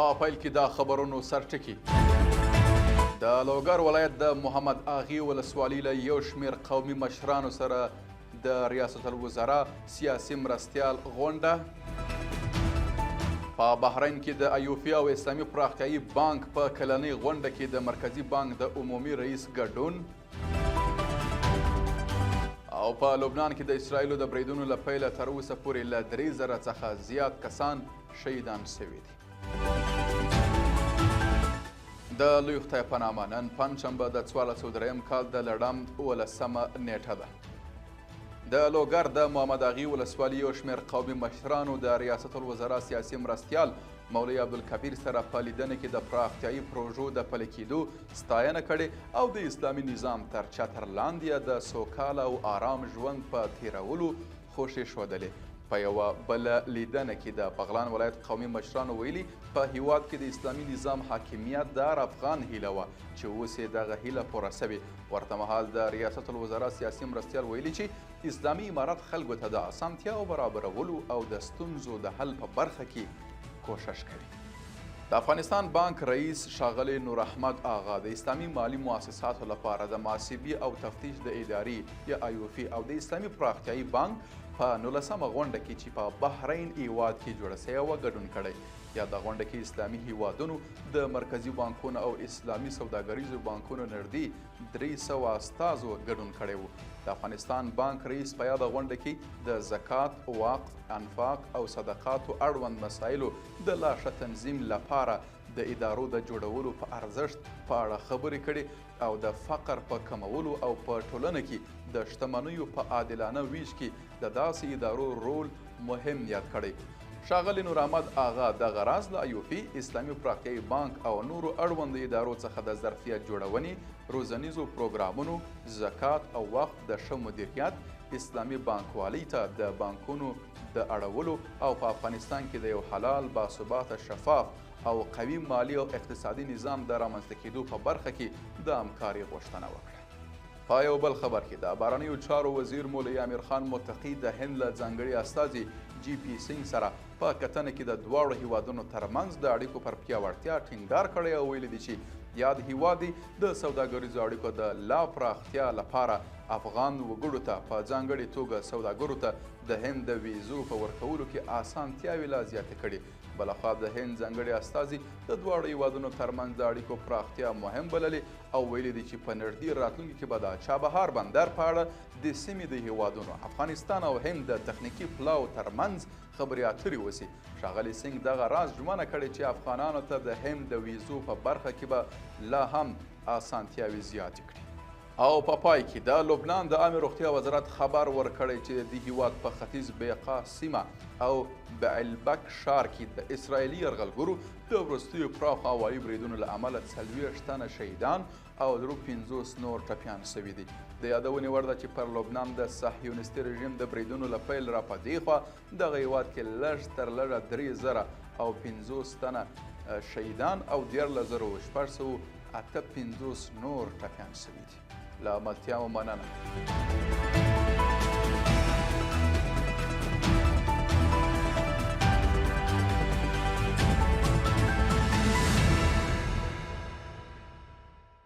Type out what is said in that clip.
په پیل کې د خبرونو سرټکي د لوګر ولایت د محمد اغي ولسوالۍ له یو شمېر قومي مشرانو سره د ریاست الوزرا سیاسي مرستیال غونډه په بحرین کې د ایوفیا او اسلامي پراختیایي بانک په کلنۍ غونډه کې د مرکزي بانک د عمومي رئیس ګډون او په لبنان کې د اسرائیلو د بریدونو له پیله تر اوسه پورې له 3000 څخه زیات کسان شهیدان شوي دي. د لوی خدای په نامه نن پنجشنبه د 1403 کال د لړم 18مه نیټه ده. د لوګر د محمد اغي ولسوالۍ یو شمېر قومي مشرانو د ریاست الوزرا سیاسي مرستیال مولوي عبدالکبیر سره په لیدنه کې د پراختیایي پروژو د پلي کېدو ستاینه کړې او د اسلامي نظام تر چتر لاندې د سوکاله او آرام ژوند په تیرولو خوښې ښودلې. په یوه بله لیدنه کې د بغلان ولایت قومي مشرانو ویلي په هیواد کې د اسلامي نظام حاکمیت د هر افغان هیله وه چې اوس یې دغه هیله پوره سوې. ورته مهال د ریاست الوزرا سیاسي مرستیال ویلي چې اسلامي امارت خلکو ته د اسانتیاو برابرولو او د ستونزو د حل په برخه کې کوشش کوي. د افغانستان بانک رئیس ښاغلی نور احمد آغا د اسلامي مالي مؤسساتو لپاره د محاسبې او تفتیش د ادارې یا ایوفي او د اسلامي پراختیایي بانک په 19مه غونډه کې چې په بحرین هیواد کې جوړه سوې وه ګډون کړی. یا د غونډه کې اسلامي هیوادونو د مرکزي بانکونو او اسلامي سوداګریزو بانکونو نږدې 300 استازو ګډون کړی و. د افغانستان بانک رئیس په یاده غونډه کې د زکات، وقف، انفاق او صدقاتو اړوند مسایلو د لا ښه تنظیم لپاره د ادارو د جوړولو په ارزښت په اړه خبرې کړې او د فقر په کمولو او په ټولنه کې د شتمنیو په عادلانه ویش کې د داسې ادارو رول مهم یاد کړی. ښاغلی نور احمد آغا دغه راز له ایوفي، اسلامي پراختیایي بانک او نورو اړوندو ادارو څخه د ظرفیت جوړونې، روزنیزو پروګرامونو، زکات او وقف د ښه مدیریت، اسلامي بانکوالۍ ته د بانکونو د اړولو او په افغانستان کې د یو حلال، باثباته، شفاف او قوي مالي او اقتصادي نظام د رامنځته کېدو په برخه کې د همکارۍ غوښتنه وکړه. په یو بل خبر کې د بهرنیو چارو وزیر مولوي امیر خان متقي د هند له ځانګړي استازي جی پی سینګ سره په کتنه کې د دواړو هیوادونو ترمنځ د اړیکو پر پیاوړتیا ټینګار کړی او ویلي دي چې یاد هیواد د سوداګریزو اړیکو د لا پراختیا لپاره افغان وګړو ته په ځانګړې توګه سوداګرو ته د هند د ویزو په ورکولو کې اسانتیاوې لا زیاتې کړي. بلخوا د هند ځانګړي استازي د دواړو هیوادونو ترمنځ د اړیکو پراختیا مهم بللې او ویلي دي چې په نږدې راتلونکي کې به د چابهار بندر په اړه د سیمې د هیوادونو افغانستان او هند د تخنیکي پلاو ترمنځ خبرې اترې وسي. ښاغلي سینګ دغه راز ژمنه کړې چې افغانانو ته د هند د ویزو په برخه کې به لا هم اسانتیاوې زیاتې کړي. او په پای کې د لبنان د عامې روغتیا وزارت خبر ورکړی چې د هیواد په ختیځ بیقا سیمه او بعلبک ښار کې د اسرائیلي یرغلګرو د وروستیو پراخو هوایي بریدونو له امله 40 تنه شهیدان او 50 نور ټپیان شوي دي. د یادونې وړ ده چې پر لبنان د صهیونیستي رژیم د بریدونو له پیل را په دې خوا دغه هیواد کې لږ تر لږه 3000 او 50 تنه شهیدان او 14658 نور ټپیان شوي دي. له ملتیا مو مننه.